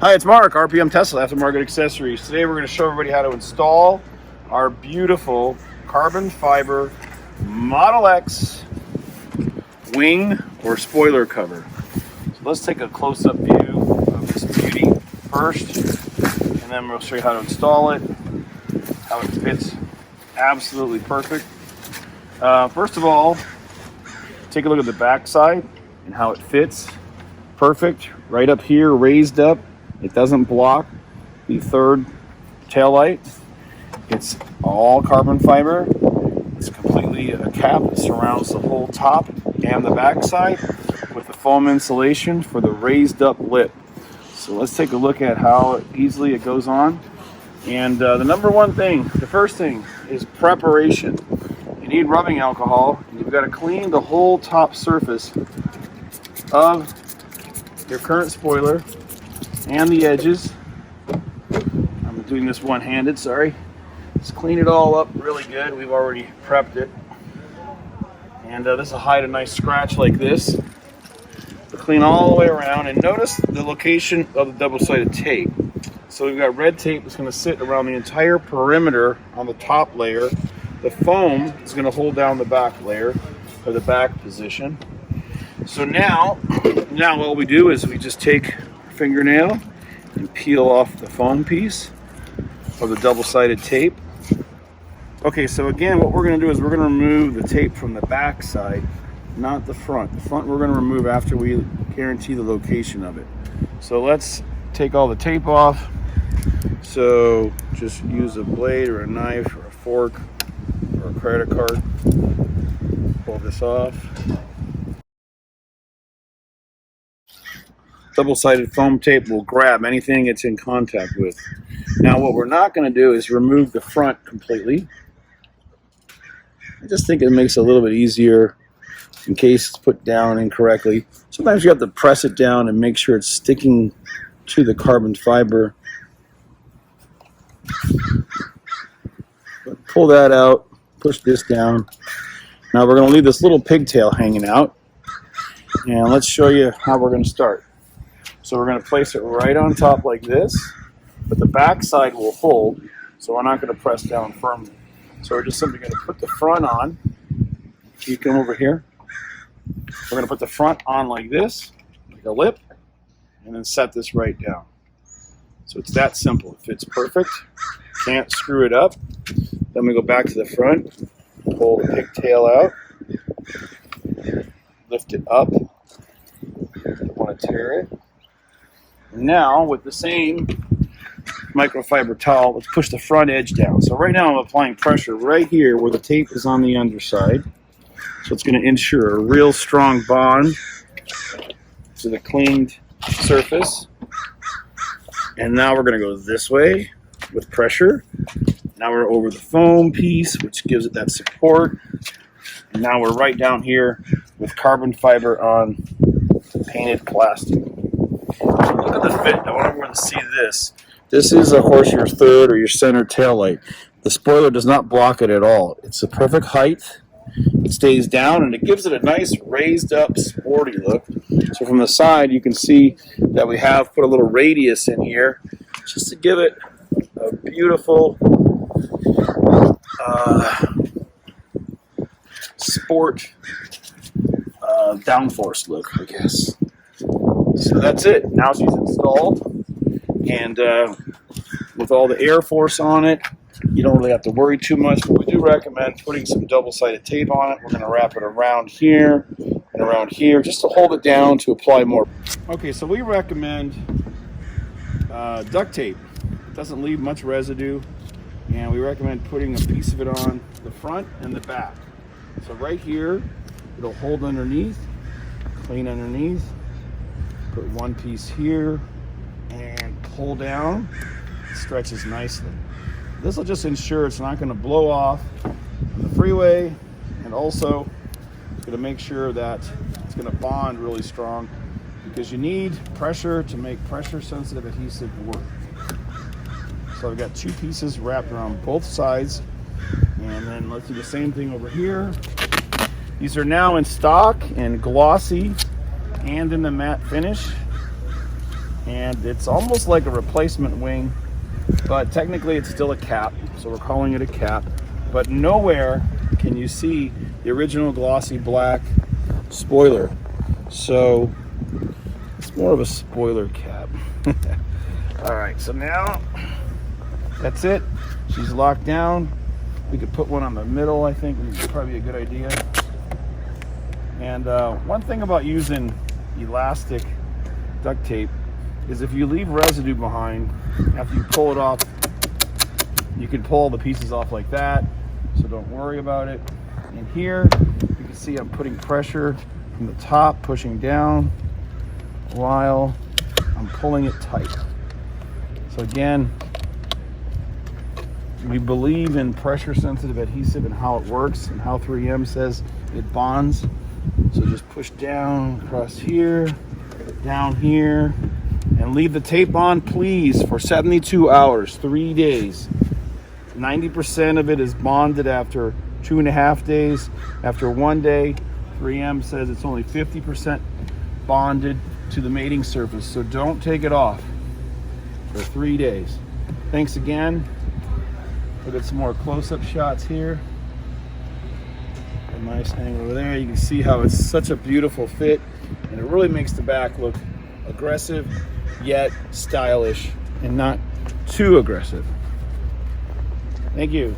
Hi, it's Mark, RPM Tesla Aftermarket Accessories. Today we're going to show everybody how to install our beautiful carbon fiber Model X wing or spoiler cover. So let's take a close-up view of this beauty first, and then we'll show you how to install it, how it fits absolutely perfect. First of all, take a look at the back side and how it fits. Perfect, right up here, raised up. It doesn't block the third tail light. It's all carbon fiber. It's completely a cap that surrounds the whole top and the back side with the foam insulation for the raised up lip. So let's take a look at how easily it goes on. And the number one thing, the first thing is preparation. You need rubbing alcohol. You've got to clean the whole top surface of your current spoiler and the edges. I'm doing this one-handed, sorry. Just clean it all up really good. We've already prepped it. And this will hide a nice scratch like this. But clean all the way around, and notice the location of the double-sided tape. So we've got red tape that's going to sit around the entire perimeter on the top layer. The foam is going to hold down the back layer, or the back position. So now what we do is we just take fingernail and peel off the foam piece of the double-sided tape. Okay, so again, what we're going to do is we're going to remove the tape from the back side, not the front. The front we're going to remove after we guarantee the location of it. So let's take all the tape off. So just use a blade or a knife or a fork or a credit card. Pull this off. Double-sided foam tape will grab anything it's in contact with. Now what we're not going to do is remove the front completely. I just think it makes it a little bit easier in case it's put down incorrectly. Sometimes you have to press it down and make sure it's sticking to the carbon fiber. But pull that out, push this down. Now we're going to leave this little pigtail hanging out, and let's show you how we're going to start. So we're going to place it right on top like this, but the back side will hold, so we're not going to press down firmly. So we're just simply going to put the front on. You come over here. We're going to put the front on like this, like a lip, and then set this right down. So it's that simple. It fits perfect. Can't screw it up. Then we go back to the front, pull the pigtail out, lift it up. Don't want to tear it. Now, with the same microfiber towel, let's push the front edge down. So right now I'm applying pressure right here where the tape is on the underside. So it's going to ensure a real strong bond to the cleaned surface. And now we're going to go this way with pressure. Now we're over the foam piece, which gives it that support. And now we're right down here with carbon fiber on painted plastic. Look at the fit. I want everyone to see this. This is, of course, your third or your center tail light. The spoiler does not block it at all. It's the perfect height. It stays down, and it gives it a nice raised up, sporty look. So from the side, you can see that we have put a little radius in here just to give it a beautiful sport downforce look, I guess. So that's it. Now she's installed, and with all the air force on it, you don't really have to worry too much, but we do recommend putting some double-sided tape on it. We're going to wrap it around here and around here just to hold it down to apply more. Okay, so we recommend duct tape. It doesn't leave much residue, and we recommend putting a piece of it on the front and the back. So right here, it'll hold underneath, clean underneath. Put one piece here and pull down. It stretches nicely. This will just ensure it's not going to blow off on the freeway, and also it's going to make sure that it's going to bond really strong, because you need pressure to make pressure sensitive adhesive work. So I've got two pieces wrapped around both sides, and then let's do the same thing over here. These are now in stock and glossy and in the matte finish. and it's almost like a replacement wing, but technically it's still a cap, so we're calling it a cap. But nowhere can you see the original glossy black spoiler, so it's more of a spoiler cap. All right, so now that's it. She's locked down. We could put one on the middle, I think would probably be a good idea. And one thing about using elastic duct tape is if you leave residue behind after you pull it off, you can pull the pieces off like that, so don't worry about it. And here you can see I'm putting pressure from the top, pushing down while I'm pulling it tight. So again, we believe in pressure sensitive adhesive and how it works and how 3M says it bonds. So just push down across here, down here, and leave the tape on, please, for 72 hours, 3 days. 90% of it is bonded after 2.5 days. After 1 day, 3M says it's only 50% bonded to the mating surface. So don't take it off for 3 days. Thanks again. We'll get some more close-up shots here. A nice angle over there. You can see how it's such a beautiful fit, and it really makes the back look aggressive yet stylish and not too aggressive. Thank you.